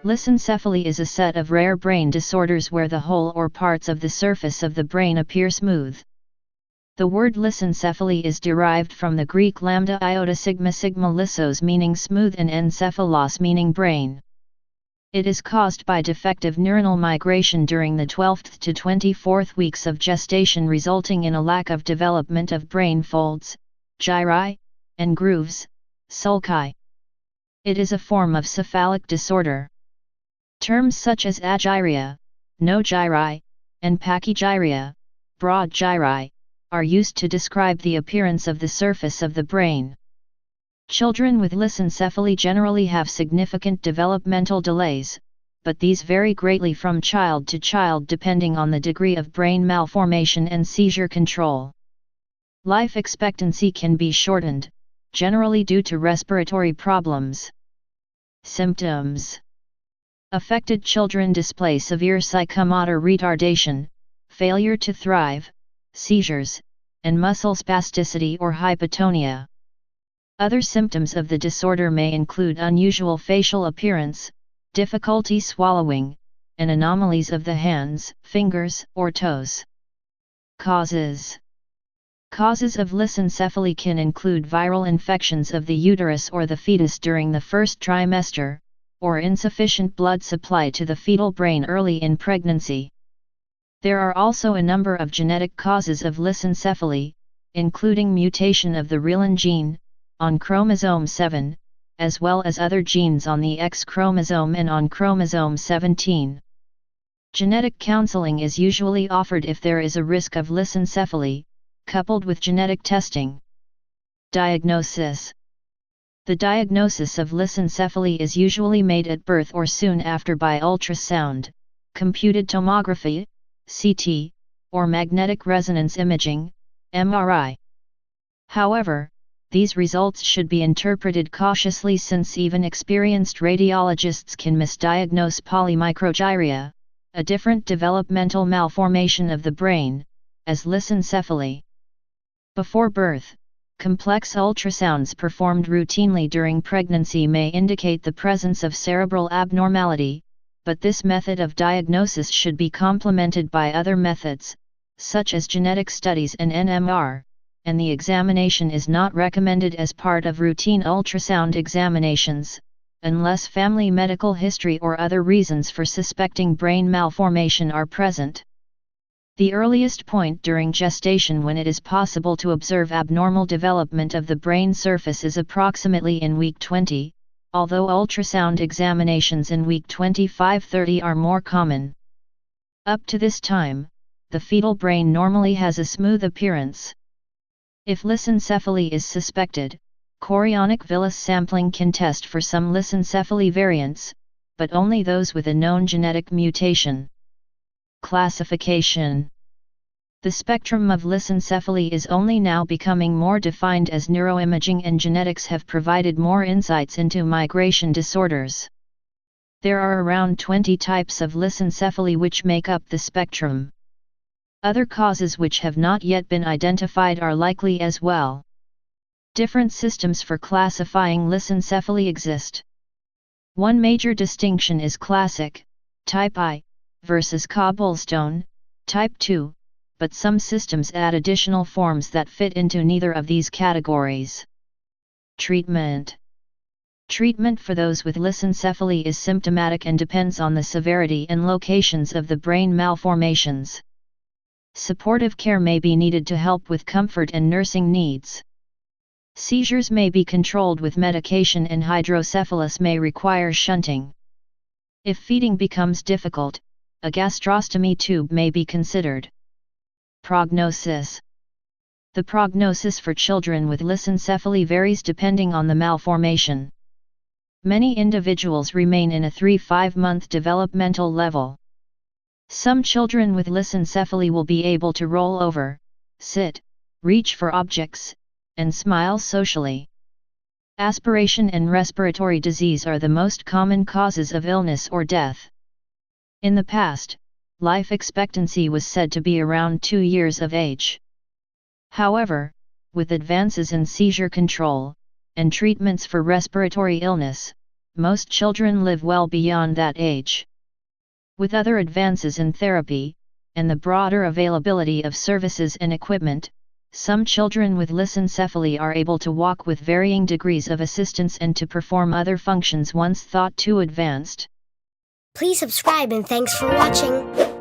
Lissencephaly is a set of rare brain disorders where the whole or parts of the surface of the brain appear smooth. The word lissencephaly is derived from the Greek lambda iota sigma sigma lissos meaning smooth and encephalos meaning brain. It is caused by defective neuronal migration during the 12th to 24th weeks of gestation, resulting in a lack of development of brain folds, gyri, and grooves, sulci. It is a form of cephalic disorder. Terms such as agyria, no gyri, and pachygyria, broad gyri, are used to describe the appearance of the surface of the brain. Children with lissencephaly generally have significant developmental delays, but these vary greatly from child to child depending on the degree of brain malformation and seizure control. Life expectancy can be shortened, generally due to respiratory problems. Symptoms: affected children display severe psychomotor retardation, failure to thrive, seizures, and muscle spasticity or hypotonia. Other symptoms of the disorder may include unusual facial appearance, difficulty swallowing, and anomalies of the hands, fingers, or toes. Causes: causes of lissencephaly can include viral infections of the uterus or the fetus during the first trimester, or insufficient blood supply to the fetal brain early in pregnancy. There are also a number of genetic causes of lissencephaly, including mutation of the reelin gene, on chromosome 7, as well as other genes on the X chromosome and on chromosome 17. Genetic counseling is usually offered if there is a risk of lissencephaly, coupled with genetic testing. Diagnosis: the diagnosis of lissencephaly is usually made at birth or soon after by ultrasound, computed tomography, CT, or magnetic resonance imaging, MRI. However, these results should be interpreted cautiously since even experienced radiologists can misdiagnose polymicrogyria, a different developmental malformation of the brain, as lissencephaly. Before birth, complex ultrasounds performed routinely during pregnancy may indicate the presence of cerebral abnormality, but this method of diagnosis should be complemented by other methods, such as genetic studies and NMR, and the examination is not recommended as part of routine ultrasound examinations, unless family medical history or other reasons for suspecting brain malformation are present. The earliest point during gestation when it is possible to observe abnormal development of the brain surface is approximately in week 20, although ultrasound examinations in week 25-30 are more common. Up to this time, the fetal brain normally has a smooth appearance. If lissencephaly is suspected, chorionic villus sampling can test for some lissencephaly variants, but only those with a known genetic mutation. Classification: the spectrum of lissencephaly is only now becoming more defined as neuroimaging and genetics have provided more insights into migration disorders. There are around 20 types of lissencephaly which make up the spectrum. Other causes which have not yet been identified are likely as well. Different systems for classifying lissencephaly exist. One major distinction is classic, type I, versus cobblestone, type II, but some systems add additional forms that fit into neither of these categories. Treatment: treatment for those with lissencephaly is symptomatic and depends on the severity and locations of the brain malformations. Supportive care may be needed to help with comfort and nursing needs. Seizures may be controlled with medication and hydrocephalus may require shunting. If feeding becomes difficult, a gastrostomy tube may be considered. Prognosis: the prognosis for children with lissencephaly varies depending on the malformation. Many individuals remain in a 3-5 month developmental level. Some children with lissencephaly will be able to roll over, sit, reach for objects, and smile socially. Aspiration and respiratory disease are the most common causes of illness or death. In the past, life expectancy was said to be around 2 years of age. However, with advances in seizure control, and treatments for respiratory illness, most children live well beyond that age. With other advances in therapy, and the broader availability of services and equipment, some children with lissencephaly are able to walk with varying degrees of assistance and to perform other functions once thought too advanced. Please subscribe and thanks for watching.